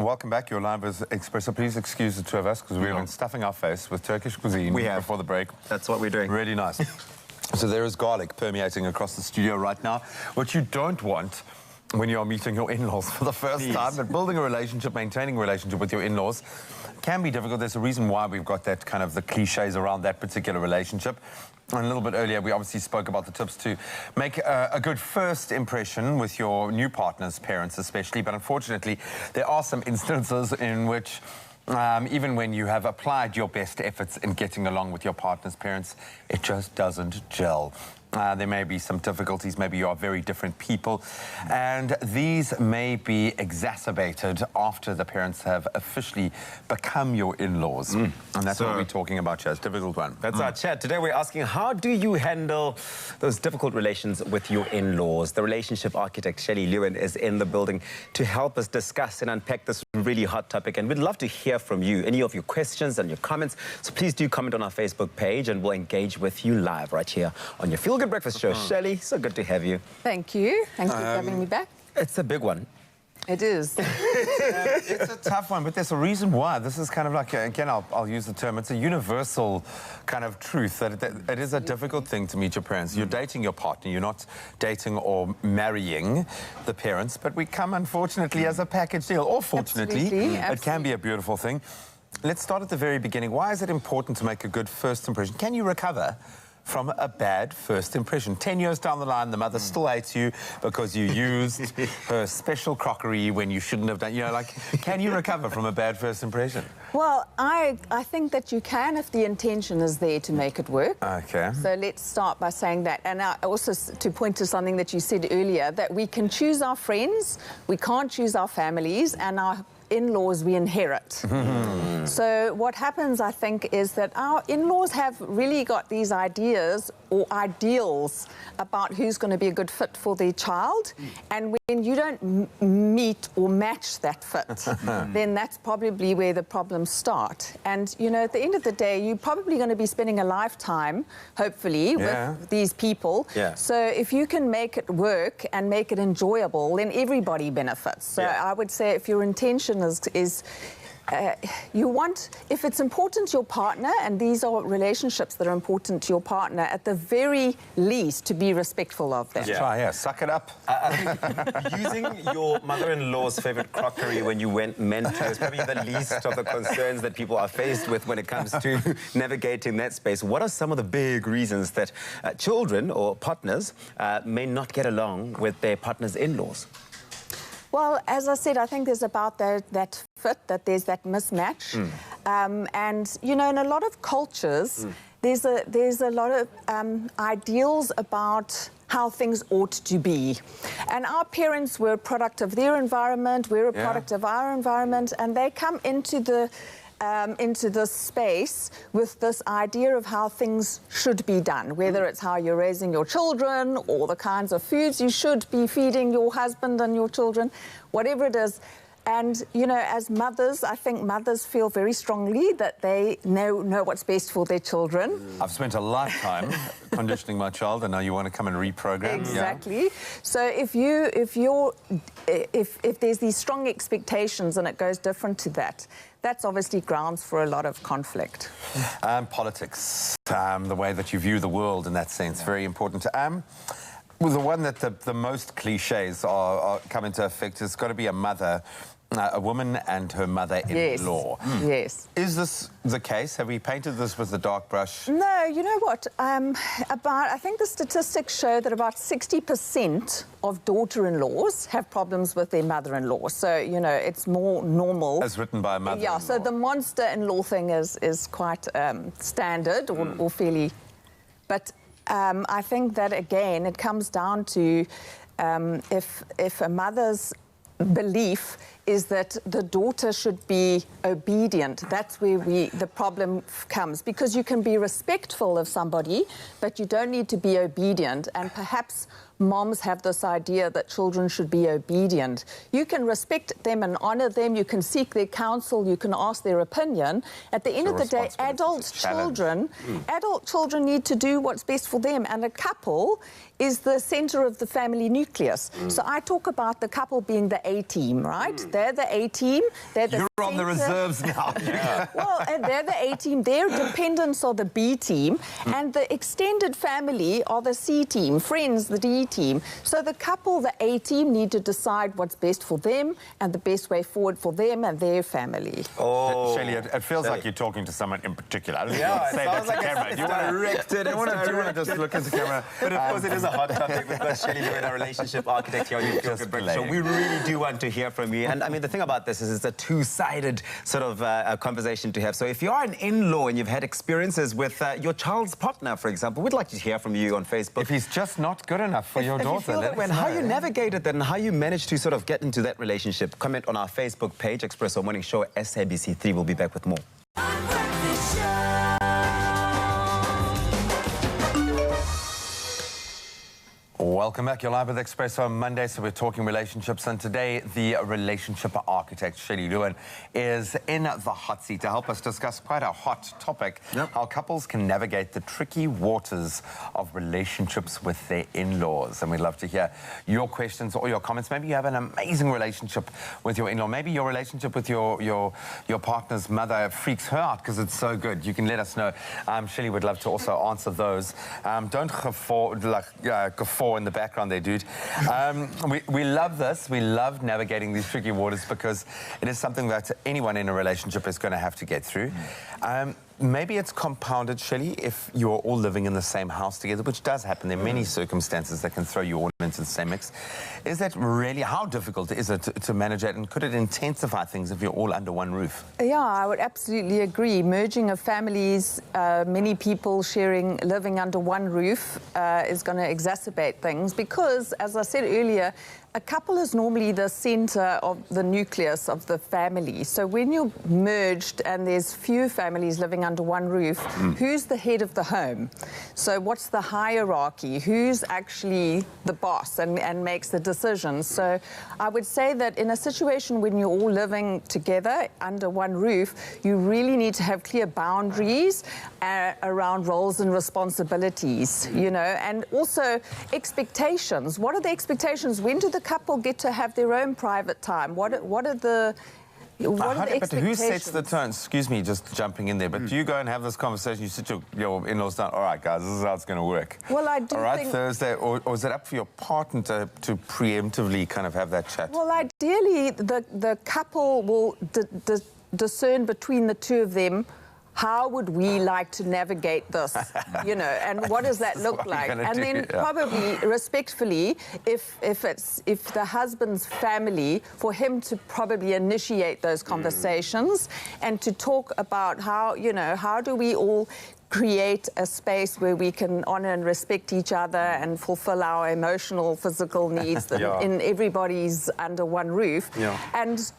welcome back. You're live with Espresso. Please excuse the two of us because we've been stuffing our face with Turkish cuisine before the break. That's what we're doing. Really nice. So there is garlic permeating across the studio right now, which you don't want when you're meeting your in-laws for the first time. But building a relationship, maintaining a relationship with your in-laws can be difficult. There's a reason why we've got that kind of the cliches around that particular relationship. And a little bit earlier, we obviously spoke about the tips to make a good first impression with your new partner's parents especially. But unfortunately, there are some instances in which even when you have applied your best efforts in getting along with your partner's parents, it just doesn't gel. There may be some difficulties, maybe you are very different people, and these may be exacerbated after the parents have officially become your in-laws. And that's what we're talking about here. It's a difficult one. That's our chat. Today we're asking, how do you handle those difficult relations with your in-laws? The relationship architect, Shelley Lewin, is in the building to help us discuss and unpack this really hot topic. And we'd love to hear from you, any of your questions and your comments. So please do comment on our Facebook page and we'll engage with you live right here on your Feel Good Breakfast Show. Shelley, so good to have you. Thank you. Thank you for having me back. It's a big one. It is. It's a tough one, but there's a reason why. This is kind of like, again, I'll use the term, it's a universal kind of truth that it is a difficult thing to meet your parents. You're dating your partner, you're not dating or marrying the parents, but we come, unfortunately, as a package deal, or fortunately. It can be a beautiful thing. Let's start at the very beginning. Why is it important to make a good first impression? Can you recover from a bad first impression? 10 years down the line, the mother still hates you because you used her special crockery when you shouldn't have done. You know, like, can you recover from a bad first impression? Well, I think that you can if the intention is there to make it work. Okay. So let's start by saying that. And also to point to something that you said earlier, that we can choose our friends, we can't choose our families, and our in-laws we inherit. So what happens, I think, is that our in-laws have really got these ideas or ideals about who's going to be a good fit for their child, and when you don't meet or match that fit, then that's probably where the problems start. And, you know, at the end of the day, you're probably going to be spending a lifetime, hopefully, with these people. So if you can make it work and make it enjoyable, then everybody benefits. So I would say if your intention is you want, if it's important to your partner, and these are relationships that are important to your partner, at the very least, to be respectful of them. Try, suck it up. I think using your mother-in-law's favorite crockery when you went mental is probably the least of the concerns that people are faced with when it comes to navigating that space. What are some of the big reasons that children or partners may not get along with their partner's in-laws? Well, as I said, I think there's about that fit, that there's that mismatch. And, you know, in a lot of cultures, there's a lot of ideals about how things ought to be. And our parents were a product of their environment, we're a product of our environment, and they come into this space with this idea of how things should be done, whether it's how you're raising your children or the kinds of foods you should be feeding your husband and your children, whatever it is. And, you know, as mothers, I think mothers feel very strongly that they know what's best for their children. I've spent a lifetime conditioning my child, and now you want to come and reprogram. Exactly. So if there's these strong expectations and it goes different to that, that's obviously grounds for a lot of conflict. Politics, the way that you view the world in that sense, very important. Well, the one that the most cliches are come into effect has got to be a mother, a woman and her mother-in-law. Yes. Is this the case? Have we painted this with the dark brush? No, you know what? I think the statistics show that about 60% of daughter-in-laws have problems with their mother-in-law. So, you know, it's more normal. As written by a mother-in-law. Yeah, so the monster-in-law thing is quite standard or fairly... But I think that, again, it comes down to if a mother's belief is that the daughter should be obedient. That's where the problem comes, because you can be respectful of somebody, but you don't need to be obedient. And perhaps moms have this idea that children should be obedient. You can respect them and honor them. You can seek their counsel. You can ask their opinion. At the end of the day, adult children need to do what's best for them. And a couple is the center of the family nucleus. So I talk about the couple being the A-team, right? They're the A-team. You're on the reserves now. Well, and they're the A-team. Their dependents are the B-team. And the extended family are the C-team. Friends, the D-team. So the couple, the A-team, need to decide what's best for them and the best way forward for them and their family. Oh, Shelley, it feels like you're talking to someone in particular. I don't think you want to say that to camera. Do you want to just look into camera? But of course, it is a hot topic because Shelley, Lewin, our relationship architect here on your Feel Good Breakfast Show. We really do want to hear from you. And I mean, the thing about this is it's a two-sided sort of conversation to have. So if you are an in-law and you've had experiences with your child's partner, for example, we'd like to hear from you on Facebook. If he's just not good enough for your daughter, if you feel that way, and how you navigated that and how you managed to sort of get into that relationship, comment on our Facebook page, Expresso Morning Show, SABC3. We'll be back with more. Welcome back. You're live with Expresso on Monday, so we're talking relationships, and today the relationship architect, Shelley Lewin, is in the hot seat to help us discuss quite a hot topic, how couples can navigate the tricky waters of relationships with their in-laws. And we'd love to hear your questions or your comments. Maybe you have an amazing relationship with your in-law. Maybe your relationship with your partner's mother freaks her out because it's so good. You can let us know. Shelley would love to also answer those. Don't guffaw in the background there, dude. We love this. We love navigating these tricky waters because it is something that anyone in a relationship is going to have to get through. Maybe it's compounded, Shelley, if you're all living in the same house together, which does happen. There are many circumstances that can throw you all into the same mix. Is that really, how difficult is it to manage that, and could it intensify things if you're all under one roof? Yeah, I would absolutely agree. Merging of families, many people living under one roof is going to exacerbate things because, as I said earlier, a couple is normally the center of the nucleus of the family. So when you're merged and there's few families living under one roof, who's the head of the home? So what's the hierarchy? Who's actually the boss and makes the decisions? So I would say that in a situation when you're all living together under one roof, you really need to have clear boundaries around roles and responsibilities, you know, and also expectations. What are the expectations? When do the couple get to have their own private time? What are the expectations? But who sets the tone? Excuse me, just jumping in there, but do you go and have this conversation? You sit your in-laws down, all right, guys, this is how it's going to work. Well, I do all right, think... Thursday, or is it up for your partner to preemptively kind of have that chat? Well, ideally, the couple will discern between the two of them, how would we like to navigate this, you know, and what does that look like? And then probably respectfully, if the husband's family, for him to probably initiate those conversations and to talk about how, you know, how do we all create a space where we can honor and respect each other and fulfill our emotional, physical needs in everybody's under one roof. And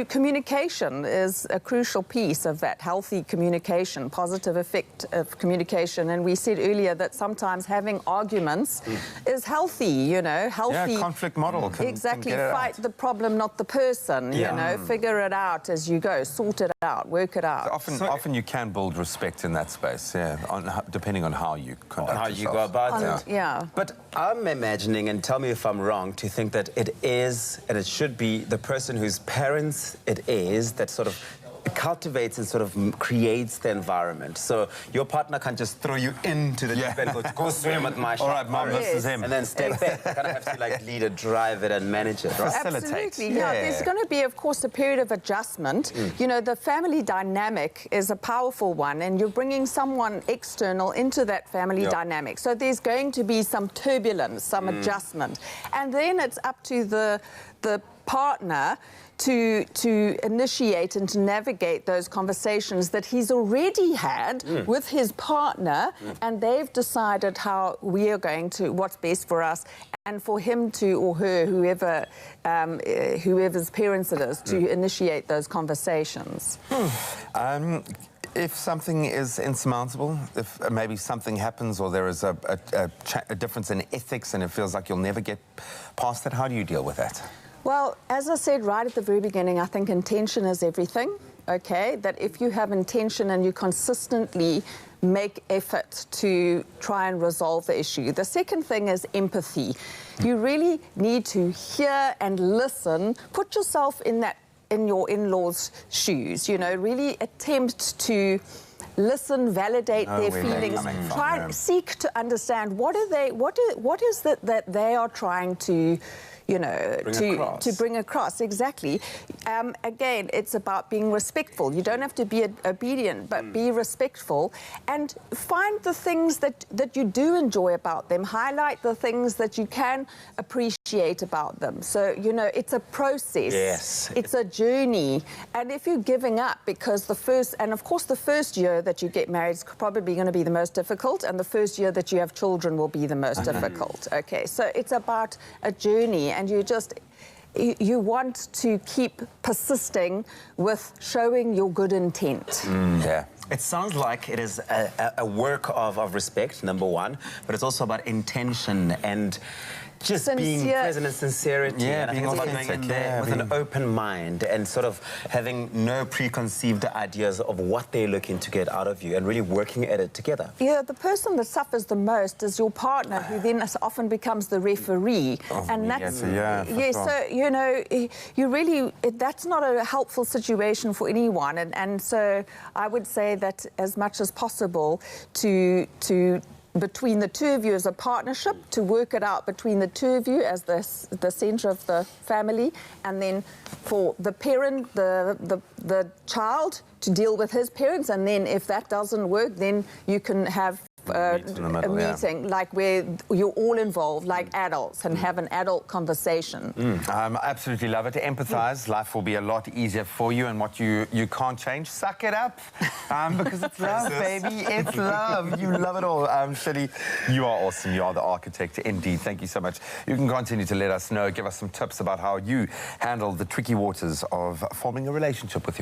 communication is a crucial piece of that, healthy communication, positive effect of communication. And we said earlier that sometimes having arguments is healthy, you know, healthy. Yeah, conflict model. Exactly, fight the problem, not the person, you know, figure it out as you go, sort it out, work it out. Often you can build respect in that space, depending on how you conduct yourself. You go about it. But I'm imagining, and tell me if I'm wrong, to think that it is, and it should be, the person whose parents it is that sort of cultivates and sort of creates the environment. So your partner can't just throw you into the deep end, go swim at my shop. All right, Mom, this is him. And then step back. You kind of have to like lead it, drive it, and manage it. Right? Absolutely. Yeah, there's going to be, of course, a period of adjustment. You know, the family dynamic is a powerful one, and you're bringing someone external into that family dynamic. So there's going to be some turbulence, some adjustment. And then it's up to the partner to initiate and to navigate those conversations that he's already had with his partner, and they've decided how we are going to, what's best for us, and for him to, or her, whoever's parents it is, to initiate those conversations. If something is insurmountable, if maybe something happens or there is a difference in ethics and it feels like you'll never get past that, how do you deal with that? Well, as I said right at the very beginning, I think intention is everything, okay? That if you have intention and you consistently make effort to try and resolve the issue. The second thing is empathy. You really need to hear and listen, put yourself in that in your in-laws' shoes. You know, really attempt to listen, validate their feelings, try and seek to understand what is it that they are trying to, you know, to bring across. Exactly. Again, it's about being respectful. You don't have to be obedient, but be respectful, and find the things that you do enjoy about them. Highlight the things that you can appreciate about them. So, you know, it's a process. Yes. It's a journey. And if you're giving up because the first year that you get married is probably going to be the most difficult, and the first year that you have children will be the most difficult. Okay, so it's about a journey, and you want to keep persisting with showing your good intent. Yeah. It sounds like it is a work of respect, number one, but it's also about intention and just being present and sincerity. Yeah, and I think it's about going in there with an open mind and sort of having no preconceived ideas of what they're looking to get out of you and really working at it together. Yeah, the person that suffers the most is your partner, who then often becomes the referee. And that's, so, you know, you really, that's not a helpful situation for anyone. And so I would say that as much as possible to between the two of you as a partnership, to work it out between the two of you as the centre of the family, and then for the parent, the child, to deal with his parents, and then if that doesn't work, then you can have a meeting, like where you're all involved, like adults, and have an adult conversation. I absolutely love it. Empathise. Life will be a lot easier for you, and what you can't change, suck it up, because it's love, baby. It's love. You love it all. Shelley, you are awesome. You are the architect indeed. Thank you so much. You can continue to let us know, give us some tips about how you handle the tricky waters of forming a relationship with your